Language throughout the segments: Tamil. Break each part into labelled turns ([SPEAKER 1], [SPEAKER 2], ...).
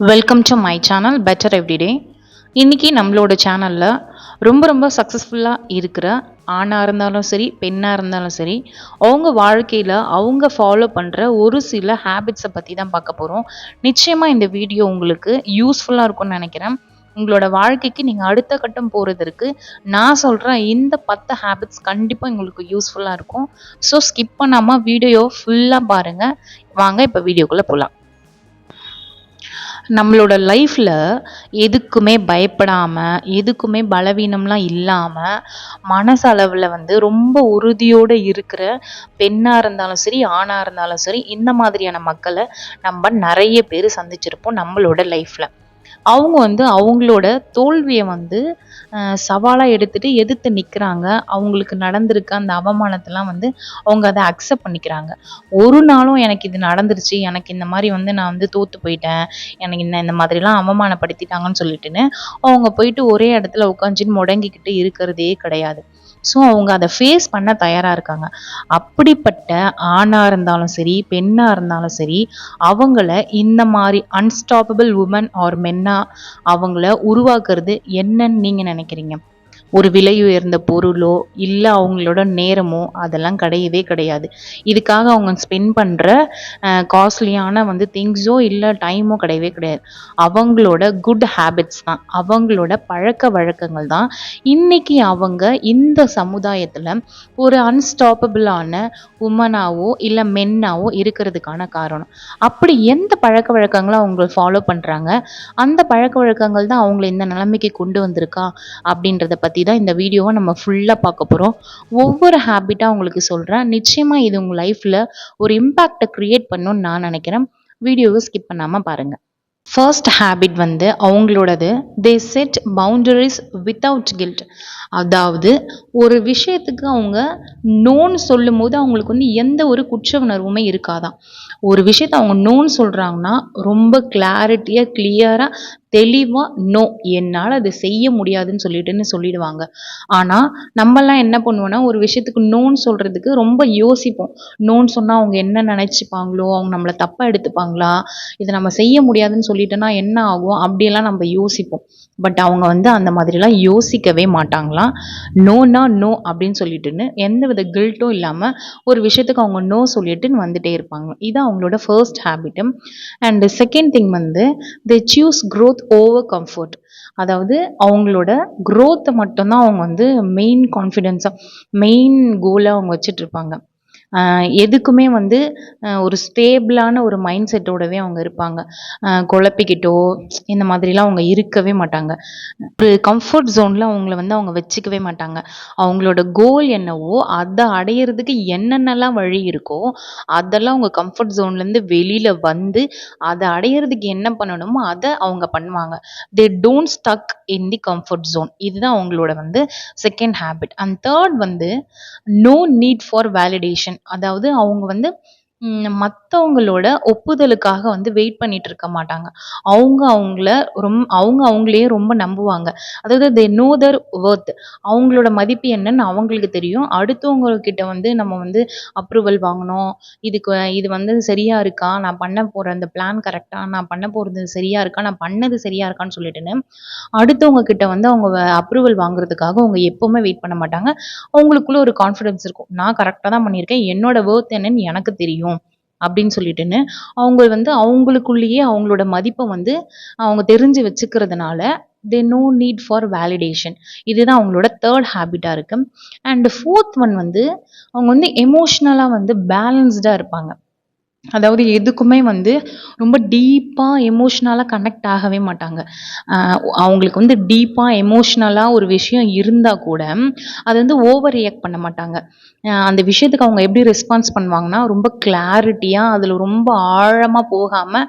[SPEAKER 1] Welcome to my channel better everyday. இன்றைக்கி நம்மளோட சேனலில் ரொம்ப சக்ஸஸ்ஃபுல்லாக இருக்கிற ஆணாக இருந்தாலும் சரி பெண்ணாக இருந்தாலும் சரி அவங்க வாழ்க்கையில் அவங்க ஃபாலோ பண்ணுற ஒரு சில ஹேபிட்ஸை பற்றி தான் பார்க்க போகிறோம். நிச்சயமாக இந்த வீடியோ உங்களுக்கு யூஸ்ஃபுல்லாக இருக்கும்னு நினைக்கிறேன். உங்களோட வாழ்க்கைக்கு நீங்கள் அடுத்த கட்டம் போகிறதுக்கு நான் சொல்கிற இந்த 10 ஹேபிட்ஸ் கண்டிப்பாக உங்களுக்கு யூஸ்ஃபுல்லாக இருக்கும். ஸோ ஸ்கிப் பண்ணாமல் வீடியோ ஃபுல்லாக பாருங்கள். வாங்க இப்போ வீடியோக்குள்ளே போகலாம். நம்மளோட லைஃப்பில் எதுக்குமே பயப்படாமல் எதுக்குமே பலவீனம்லாம் இல்லாமல் மனசளவில் ரொம்ப உறுதியோடு இருக்கிற பெண்ணாக இருந்தாலும் சரி ஆணாக இருந்தாலும் சரி இந்த மாதிரியான மக்களை நம்ம நிறைய பேர் சந்திச்சிருப்போம் நம்மளோட லைஃப்பில். அவங்க அவங்களோட தோல்வியை சவாலாக எடுத்துட்டு எதிர்த்து நிற்கிறாங்க. அவங்களுக்கு நடந்திருக்க அந்த அவமானத்தெல்லாம் அவங்க அதை அக்செப்ட் பண்ணிக்கிறாங்க. ஒரு நாளும் எனக்கு இது நடந்துருச்சு, எனக்கு இந்த மாதிரி நான் தோற்று போயிட்டேன், எனக்கு இந்த மாதிரிலாம் அவமானப்படுத்திட்டாங்கன்னு சொல்லிட்டுன்னு அவங்க போயிட்டு ஒரே இடத்துல உட்காந்துட்டு முடங்கிக்கிட்டு இருக்கிறதே கிடையாது. ஸோ அவங்க அதை ஃபேஸ் பண்ண தயாராக இருக்காங்க. அப்படிப்பட்ட ஆணாக இருந்தாலும் சரி பெண்ணாக இருந்தாலும் சரி அவங்கள இந்த மாதிரி அன்ஸ்டாப்பபிள் உமன் ஆர் மென்னா அவங்கள உருவாக்குறது என்னன்னு நீங்கள் நினைக்கிறீங்க? ஒரு விலை உயர்ந்த பொருளோ இல்லை அவங்களோட நேரமோ அதெல்லாம் கிடையவே கிடையாது. இதுக்காக அவங்க ஸ்பெண்ட் பண்ணுற காஸ்ட்லியான திங்ஸோ இல்லை டைமோ கிடையவே கிடையாது. அவங்களோட குட் ஹேபிட்ஸ் தான், அவங்களோட பழக்க வழக்கங்கள் தான் இன்னைக்கு அவங்க இந்த சமுதாயத்தில் ஒரு அன்ஸ்டாப்பபிளான உமனாவோ இல்லை மென்னாவோ இருக்கிறதுக்கான காரணம். அப்படி எந்த பழக்க வழக்கங்களை அவங்க ஃபாலோ பண்ணுறாங்க, அந்த பழக்க வழக்கங்கள் தான் அவங்கள இந்த நிலைமைக்கு கொண்டு வந்திருக்கா அப்படின்றத பற்றி தான் இந்த வீடியோவை நம்ம ஃபுல்லாக பார்க்க போகிறோம். ஒவ்வொரு ஹேபிட்டாக உங்களுக்கு சொல்கிறேன். நிச்சயமாக இது உங்கள் லைஃப்பில் ஒரு இம்பேக்டை க்ரியேட் பண்ணணும்னு நான் நினைக்கிறேன். வீடியோவை ஸ்கிப் பண்ணாமல் பாருங்கள். First habit அவங்களோடது, they said boundaries without guilt. அதாவது ஒரு விஷயத்துக்கு அவங்க நோன்னு சொல்லும் போது அவங்களுக்கு எந்த ஒரு குற்ற உணர்வுமே இருக்காதான். ஒரு விஷயத்த அவங்க நோன்னு சொல்கிறாங்கன்னா ரொம்ப கிளாரிட்டியாக கிளியராக தெளிவாக நோ, என்னால் அதை செய்ய முடியாதுன்னு சொல்லிடுவாங்க. ஆனால் நம்மலாம் என்ன பண்ணுவோன்னா ஒரு விஷயத்துக்கு நோன்னு சொல்கிறதுக்கு ரொம்ப யோசிப்போம். நோன்னு சொன்னால் அவங்க என்ன நினச்சிப்பாங்களோ, அவங்க நம்மளை தப்பாக எடுத்துப்பாங்களா, இதை நம்ம செய்ய முடியாதுன்னு சொல்லிட்டோன்னா என்ன ஆகும், அப்படியெல்லாம் நம்ம யோசிப்போம். பட் அவங்க அந்த மாதிரிலாம் யோசிக்கவே மாட்டாங்களாம். நோனா நோ அப்படின்னு சொல்லிட்டுன்னு எந்த வித கில்ட்டும் இல்லாமல் ஒரு விஷயத்துக்கு அவங்க நோ சொல்லிட்டுன்னு வந்துட்டே இருப்பாங்க. இது அவங்களோட first habit. And second thing they choose growth over comfort. அதாவது அவங்களோட க்ரோத்தை மட்டும்தான் அவங்க மெயின் கான்ஃபிடென்ஸாக மெயின் கோலாக அவங்க வச்சுட்டு இருப்பாங்க. எதுக்குமே ஒரு ஸ்டேபிளான ஒரு மைண்ட் செட்டோடவே அவங்க இருப்பாங்க. குழப்பிக்கிட்டோ இந்த மாதிரிலாம் அவங்க இருக்கவே மாட்டாங்க. ஒரு கம்ஃபர்ட் ஜோனில் அவங்கள அவங்க வச்சுக்கவே மாட்டாங்க. அவங்களோட கோல் என்னவோ அதை அடையிறதுக்கு என்னென்னலாம் வழி இருக்கோ அதெல்லாம் அவங்க கம்ஃபர்ட் ஜோன்லேருந்து வெளியில் வந்து அதை அடையிறதுக்கு என்ன பண்ணணுமோ அதை அவங்க பண்ணுவாங்க. They don't stuck in the comfort zone. இதுதான் அவங்களோட second habit. And third no need for validation. அதாவது அவங்க மற்றவங்களோட ஒப்புதலுக்காக வெயிட் பண்ணிட்டு இருக்க மாட்டாங்க. அவங்களே ரொம்ப நம்புவாங்க. அதாவது தே நோ தர் ஒர்த். அவங்களோட மதிப்பு என்னன்னு அவங்களுக்கு தெரியும். அடுத்தவங்க கிட்ட நம்ம அப்ரூவல் வாங்கணும். இது சரியா இருக்கா, நான் பண்ண போற அந்த பிளான் கரெக்டா, நான் பண்ண போறது சரியா இருக்கா, நான் பண்ணது சரியா இருக்கான்னு சொல்லிட்டுன்னு அடுத்தவங்க கிட்ட அவங்க அப்ரூவல் வாங்குறதுக்காக அவங்க எப்பவுமே வெயிட் பண்ண மாட்டாங்க. அவங்களுக்குள்ள ஒரு கான்ஃபிடன்ஸ் இருக்கும். நான் கரெக்டாக தான் பண்ணியிருக்கேன், என்னோட ஒர்த் என்னன்னு எனக்கு தெரியும் அப்படின்னு சொல்லிட்டுன்னு அவங்க அவங்களுக்குள்ளேயே அவங்களோட மதிப்பை அவங்க தெரிஞ்சு வச்சுக்கிறதுனால they no need for validation. இதுதான் அவங்களோட தேர்ட் ஹேபிட்டாக இருக்கு. அண்ட் ஃபோர்த் ஒன் அவங்க எமோஷ்னலாக பேலன்ஸ்டாக இருப்பாங்க. அதாவது எதுக்குமே ரொம்ப டீப்பாக எமோஷ்னலாக கனெக்ட் ஆகவே மாட்டாங்க. அவங்களுக்கு டீப்பாக எமோஷ்னலாக ஒரு விஷயம் இருந்தால் கூட அது ஓவர் ரியாக்ட் பண்ண மாட்டாங்க. அந்த விஷயத்துக்கு அவங்க எப்படி ரெஸ்பான்ஸ் பண்ணுவாங்கன்னா ரொம்ப கிளாரிட்டியாக, அதில் ரொம்ப ஆழமாக போகாமல்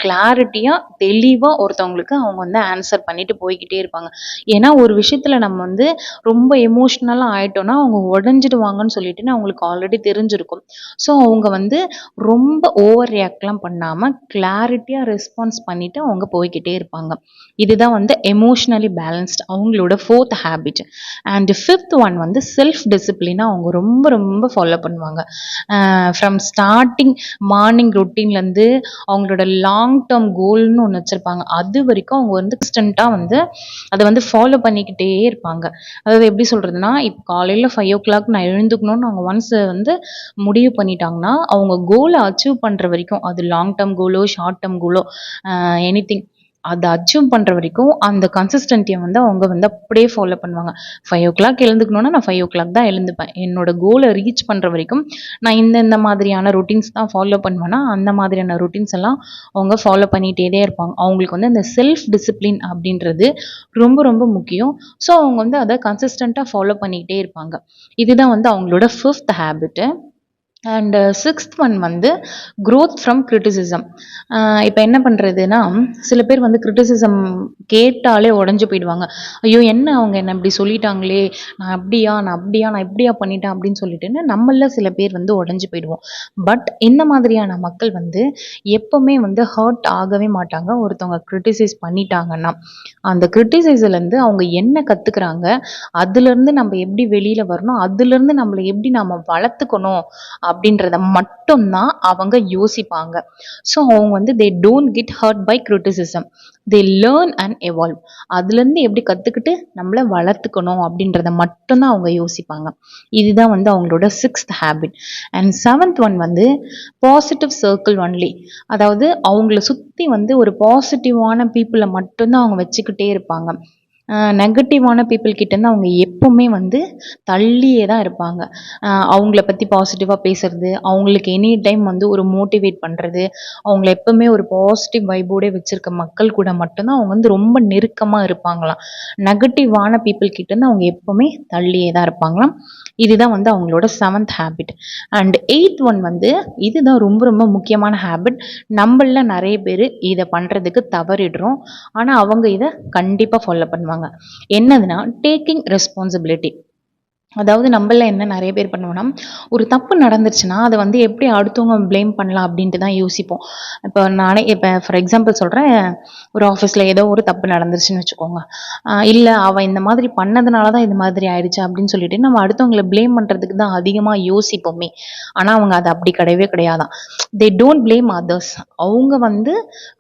[SPEAKER 1] கிளாரிட்டியாக தெளிவாக ஒருத்தவங்களுக்கு அவங்க ஆன்சர் பண்ணிட்டு போய்கிட்டே இருப்பாங்க. ஏன்னா ஒரு விஷயத்தில் நம்ம ரொம்ப எமோஷ்னலாக ஆயிட்டோம்னா அவங்க உடஞ்சிடுவாங்கன்னு சொல்லிட்டுன்னு அவங்களுக்கு ஆல்ரெடி தெரிஞ்சிருக்கும். ஸோ அவங்க ரொம்ப ஓவர் ரியாக்ட்லாம் பண்ணாமல் கிளாரிட்டியாக ரெஸ்பான்ஸ் பண்ணிவிட்டு அவங்க போய்கிட்டே இருப்பாங்க. இதுதான் வந்து எமோஷ்னலி பேலன்ஸ்ட் அவங்களோட 4th habit. And 5th one வந்து செல்ஃப் டிசிப்ளினை அவங்க ரொம்ப ரொம்ப ஃபாலோ பண்ணுவாங்க. ஃப்ரம் ஸ்டார்டிங் மார்னிங் ரொட்டீன்லேருந்து அவங்களோட லாங் டேர்ம் கோல்னு ஒன்று வச்சுருப்பாங்க. அது வரைக்கும் அவங்க வந்து கன்ஸ்டண்ட்டாக வந்து அதை வந்து ஃபாலோ பண்ணிக்கிட்டே இருப்பாங்க. அதாவது எப்படி சொல்கிறதுனா, இப்போ காலையில் 5 o'clock நான் எழுந்துக்கணும்னு அவங்க ஒன்ஸ் வந்து முடிவு பண்ணிட்டாங்கன்னா, அவங்க கோலை அச்சீவ் பண்ணுற வரைக்கும், அது லாங் டேர்ம் கோலோ ஷார்ட் டேர்ம் கோலோ எனிதிங், அதை அச்சீவ் பண்ணுற வரைக்கும் அந்த கன்சிஸ்டன்ட்டியை வந்து அவங்க வந்து அப்படியே ஃபாலோ பண்ணுவாங்க. 5 o'clock எழுந்துக்கணும்னா நான் 5 o'clock தான் எழுந்துப்பேன். என்னோட கோலை ரீச் பண்ணுற வரைக்கும் நான் இந்த மாதிரியான ரொட்டீன்ஸ் தான் ஃபாலோ பண்ணுவேன்னா, அந்த மாதிரியான ரொட்டீன்ஸ் எல்லாம் அவங்க ஃபாலோ பண்ணிகிட்டே தான் இருப்பாங்க. அவங்களுக்கு வந்து அந்த செல்ஃப் டிசிப்ளின் அப்படின்றது ரொம்ப ரொம்ப முக்கியம். ஸோ அவங்க வந்து அதை கன்சிஸ்டண்ட்டாக ஃபாலோ பண்ணிக்கிட்டே இருப்பாங்க. இதுதான் வந்து அவங்களோட 5th habit. And 6th one வந்து growth ஃப்ரம் கிரிட்டிசிசம். இப்போ என்ன பண்ணுறதுன்னா, சில பேர் வந்து கிரிட்டிசிசம் கேட்டாலே உடஞ்சி போயிடுவாங்க. ஐயோ என்ன அவங்க என்ன இப்படி சொல்லிட்டாங்களே, நான் அப்படியா நான் இப்படியா பண்ணிட்டேன் அப்படின்னு சொல்லிட்டுன்னு நம்மள சில பேர் வந்து உடஞ்சி போயிடுவோம். பட் இந்த மாதிரியான மக்கள் வந்து எப்பவுமே வந்து ஹர்ட் ஆகவே மாட்டாங்க. ஒருத்தவங்க கிரிட்டிசைஸ் பண்ணிட்டாங்கன்னா, அந்த கிரிட்டிசைஸ்லேருந்து அவங்க என்ன கற்றுக்குறாங்க, அதுலேருந்து நம்ம எப்படி வெளியில் வரணும், அதுலேருந்து நம்மளை எப்படி நம்ம வளர்த்துக்கணும் அப்படின்றத மட்டும்தான் அவங்க யோசிப்பாங்க. ஸோ அவங்க வந்து they don't get hurt by criticism, they learn and evolve. அதுலேருந்து எப்படி கற்றுக்கிட்டு நம்மளை வளர்த்துக்கணும் அப்படின்றத மட்டும்தான் அவங்க யோசிப்பாங்க. இதுதான் வந்து அவங்களோட 6th habit. And 7th one வந்து பாசிட்டிவ் சர்க்கிள் ஒன்லி. அதாவது அவங்கள சுற்றி வந்து ஒரு பாசிட்டிவான பீப்புளை மட்டும்தான் அவங்க வச்சுக்கிட்டே இருப்பாங்க. நெகட்டிவான பீப்புள் கிட்டேருந்து அவங்க எப்பவுமே வந்து தள்ளியே தான் இருப்பாங்க. அவங்கள பற்றி பாசிட்டிவாக பேசுறது, அவங்களுக்கு எனி டைம் வந்து ஒரு மோட்டிவேட் பண்ணுறது, அவங்கள எப்பவுமே ஒரு பாசிட்டிவ் வைபோடே வச்சுருக்க மக்கள் கூட மட்டும்தான் அவங்க வந்து ரொம்ப நெருக்கமாக இருப்பாங்களாம். நெகட்டிவான பீப்புள் கிட்டேருந்து அவங்க எப்பவுமே தள்ளியே தான் இருப்பாங்களாம். இதுதான் வந்து அவங்களோட 7th habit. And 8th one வந்து இதுதான் ரொம்ப ரொம்ப முக்கியமான ஹேபிட். நம்மள நிறைய பேர் இதை பண்ணுறதுக்கு தவறிடுறோம். ஆனால் அவங்க இதை கண்டிப்பாக ஃபாலோ பண்ணுவாங்க. என்னதுன்னா, டேக்கிங் ரெஸ்பான்சிபிலிட்டி. அதாவது நம்மள என்ன நிறைய பேர் பண்ணுவோம்னா, ஒரு தப்பு நடந்துருச்சுன்னா அதை வந்து எப்படி அடுத்தவங்க ப்ளேம் பண்ணலாம் அப்படின்ட்டு தான் யோசிப்போம். இப்போ ஃபார் எக்ஸாம்பிள் சொல்கிறேன், ஒரு ஆஃபீஸில் ஏதோ ஒரு தப்பு நடந்துருச்சுன்னு வச்சுக்கோங்க. இல்லை அவள் இந்த மாதிரி பண்ணதுனால தான் இது மாதிரி ஆயிடுச்சு அப்படின்னு சொல்லிட்டு நம்ம அடுத்தவங்களை ப்ளேம் பண்ணுறதுக்கு தான் அதிகமாக யோசிப்போமே. ஆனால் அவங்க அது அப்படி கிடையவே கிடையாதான். They don't blame others. அவங்க வந்து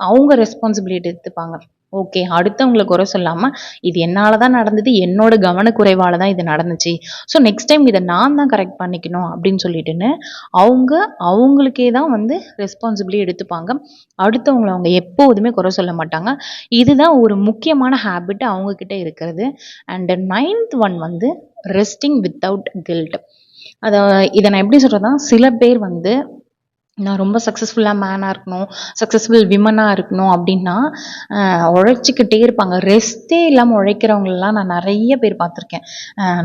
[SPEAKER 1] அவங்க ரெஸ்பான்சிபிலிட்டி எடுத்துப்பாங்க. ஓகே, அடுத்தவங்களை குறை சொல்லாமல் இது என்னால் தான் நடந்தது, என்னோட கவனக்குறைவால் தான் இது நடந்துச்சு, ஸோ நெக்ஸ்ட் டைம் இதை நான் தான் கரெக்ட் பண்ணிக்கணும் அப்படின்னு சொல்லிட்டுன்னு அவங்களுக்கே தான் வந்து ரெஸ்பான்சிபிலிட்டி எடுத்துப்பாங்க. அடுத்தவங்களை அவங்க எப்போதுமே குறை சொல்ல மாட்டாங்க. இதுதான் ஒரு முக்கியமான ஹேபிட் அவங்கக்கிட்ட இருக்கிறது. அண்ட் 9th ஒன் வந்து ரெஸ்டிங் வித்தவுட் கில்ட். இதை நான் எப்படி சொல்கிறதுனா, சில பேர் வந்து நான் ரொம்ப சக்ஸஸ்ஃபுல்லாக மேனாக இருக்கணும், சக்ஸஸ்ஃபுல் விமனாக இருக்கணும் அப்படின்னா உழைச்சிக்கிட்டே இருப்பாங்க. ரெஸ்ட்டே இல்லாமல் உழைக்கிறவங்களெலாம் நான் நிறைய பேர் பார்த்துருக்கேன்.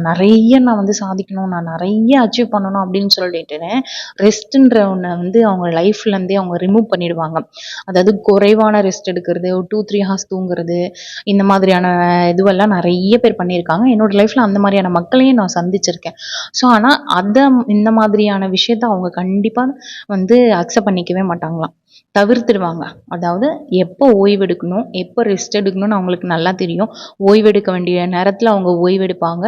[SPEAKER 1] நிறைய நான் வந்து சாதிக்கணும், நான் நிறைய அச்சீவ் பண்ணணும் அப்படின்னு சொல்லிட்டு ரெஸ்ட்டுன்ற ஒன்றை வந்து அவங்க லைஃப்லேருந்தே அவங்க ரிமூவ் பண்ணிடுவாங்க. அதாவது குறைவான ரெஸ்ட் எடுக்கிறது, 2-3 ஹார்ஸ் தூங்குறது, இந்த மாதிரியான இதுவெல்லாம் நிறைய பேர் பண்ணியிருக்காங்க. என்னோடய லைஃப்பில் அந்த மாதிரியான மக்களையும் நான் சந்திச்சிருக்கேன். ஸோ ஆனால் இந்த மாதிரியான விஷயத்த அவங்க கண்டிப்பாக வந்து அக்செப்ட் பண்ணிக்கவே மாட்டாங்களாம், தவிர்த்துடுவாங்க. அதாவது எப்போ ஓய்வெடுக்கணும், எப்போ ரெஸ்ட் எடுக்கணும்னு அவங்களுக்கு நல்லா தெரியும். ஓய்வெடுக்க வேண்டிய நேரத்தில் அவங்க ஓய்வெடுப்பாங்க.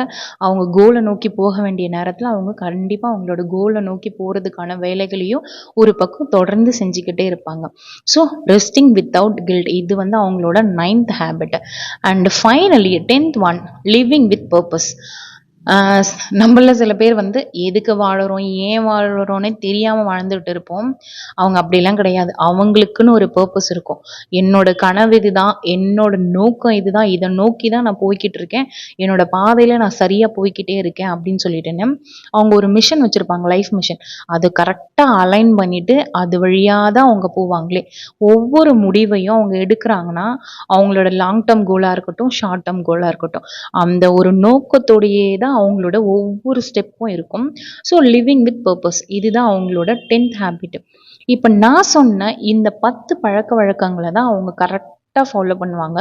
[SPEAKER 1] அவங்க கோலை நோக்கி போக வேண்டிய நேரத்தில் அவங்க கண்டிப்பாக அவங்களோட கோலை நோக்கி போகிறதுக்கான வேலைகளையும் ஒரு பக்கம் தொடர்ந்து செஞ்சுக்கிட்டே இருப்பாங்க. ஸோ ரெஸ்டிங் வித்தவுட் கில்ட், இது வந்து அவங்களோட 9th habit. And finally 10th one, living with purpose. நம்மள சில பேர் வந்து எதுக்கு வாழுறோம், ஏன் வாழுறோன்னே தெரியாமல் வாழ்ந்துகிட்டு இருப்போம். அவங்க அப்படிலாம் கிடையாது. அவங்களுக்குன்னு ஒரு பர்பஸ் இருக்கும். என்னோட கனவு இதுதான், என்னோட நோக்கம் இதுதான், இதை நோக்கி தான் நான் போய்கிட்டு இருக்கேன், என்னோட பாதையில் நான் சரியாக போய்கிட்டே இருக்கேன் அப்படின்னு சொல்லிட்டுன்னு அவங்க ஒரு மிஷன் வச்சுருப்பாங்க, லைஃப் மிஷன். அது கரெக்டாக அலைன் பண்ணிவிட்டு அது வழியாக தான் அவங்க போவாங்களே. ஒவ்வொரு முடிவையும் அவங்க எடுக்கிறாங்கன்னா அவங்களோட லாங் டேர்ம் கோலாக இருக்கட்டும், ஷார்ட் டேர்ம் கோலாக இருக்கட்டும், அந்த ஒரு நோக்கத்தோடையே தான் அவங்களோட ஒவ்வொரு ஸ்டெப்பும் இருக்கும். ஸோ லிவிங் வித் பர்பஸ், இதுதான் அவங்களோட 10th ஹேபிட். இப்போ நான் சொன்ன இந்த 10 பழக்க வழக்கங்களை தான் அவங்க கரெக்டாக ஃபாலோ பண்ணுவாங்க.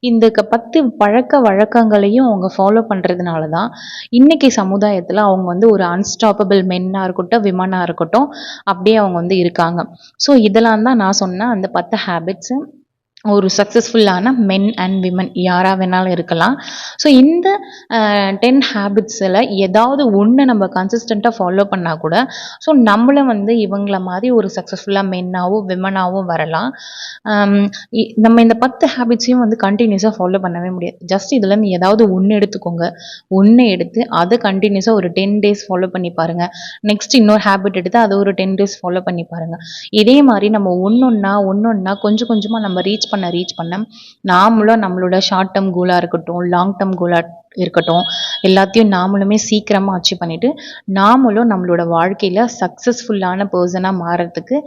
[SPEAKER 1] இந்த 10 பழக்க வழக்கங்களையும் அவங்க ஃபாலோ பண்ணுறதுனால தான் இன்றைக்கி சமுதாயத்தில் அவங்க வந்து ஒரு அன்ஸ்டாப்பபிள் மென்னாக இருக்கட்டும், விமனாக இருக்கட்டும், அப்படியே அவங்க வந்து இருக்காங்க. ஸோ இதெல்லாம் தான் நான் சொன்ன அந்த 10 ஹேபிட்ஸு ஒரு சக்ஸஸ்ஃபுல்லான மென் அண்ட் விமன் யாராக வேணாலும் இருக்கலாம். ஸோ இந்த 10 ஹேபிட்ஸில் ஏதாவது ஒன்று நம்ம கன்சிஸ்டண்ட்டாக ஃபாலோ பண்ணால் கூட ஸோ நம்மளும் வந்து இவங்கள மாதிரி ஒரு சக்ஸஸ்ஃபுல்லாக மென்னாகவும் விமனாகவும் வரலாம். நம்ம இந்த 10 ஹேபிட்ஸையும் வந்து கண்டினியூஸாக ஃபாலோ பண்ணவே முடியாது. ஜஸ்ட் இதுலேருந்து ஏதாவது ஒன்று எடுத்துக்கோங்க. ஒன்று எடுத்து அதை கண்டினியூஸாக ஒரு 10 டேஸ் ஃபாலோ பண்ணி பாருங்கள். நெக்ஸ்ட் இன்னொரு ஹேபிட் எடுத்து அதை ஒரு 10 டேஸ் ஃபாலோ பண்ணி பாருங்கள். இதே மாதிரி நம்ம ஒன்றொன்னா கொஞ்சம் கொஞ்சமாக நம்ம ரீச் பண்ண நாமளும் நம்மளோட ஷார்ட் டேர்ம் கோலாக இருக்கட்டும், லாங் டேர்ம் கோலாக இருக்கட்டும், எல்லாத்தையும் நாமளுமே சீக்கிரமாக அச்சீவ் பண்ணிவிட்டு நாமளும் நம்மளோட வாழ்க்கையில் சக்ஸஸ்ஃபுல்லான பர்சனாக மாறுறதுக்கு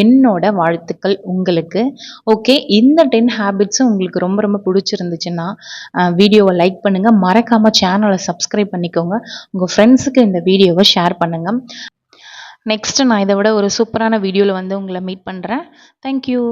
[SPEAKER 1] என்னோட வாழ்த்துக்கள் உங்களுக்கு. ஓகே, இந்த 10 ஹேபிட்ஸும் உங்களுக்கு ரொம்ப ரொம்ப பிடிச்சிருந்துச்சுன்னா வீடியோவை லைக் பண்ணுங்கள், மறக்காமல் சேனலை சப்ஸ்கிரைப் பண்ணிக்கோங்க, உங்கள் ஃப்ரெண்ட்ஸுக்கு இந்த வீடியோவை ஷேர் பண்ணுங்கள். நெக்ஸ்ட்டு நான் இதை விட ஒரு சூப்பரான வீடியோவில் வந்து உங்களை மீட் பண்ணுறேன். தேங்க்யூ.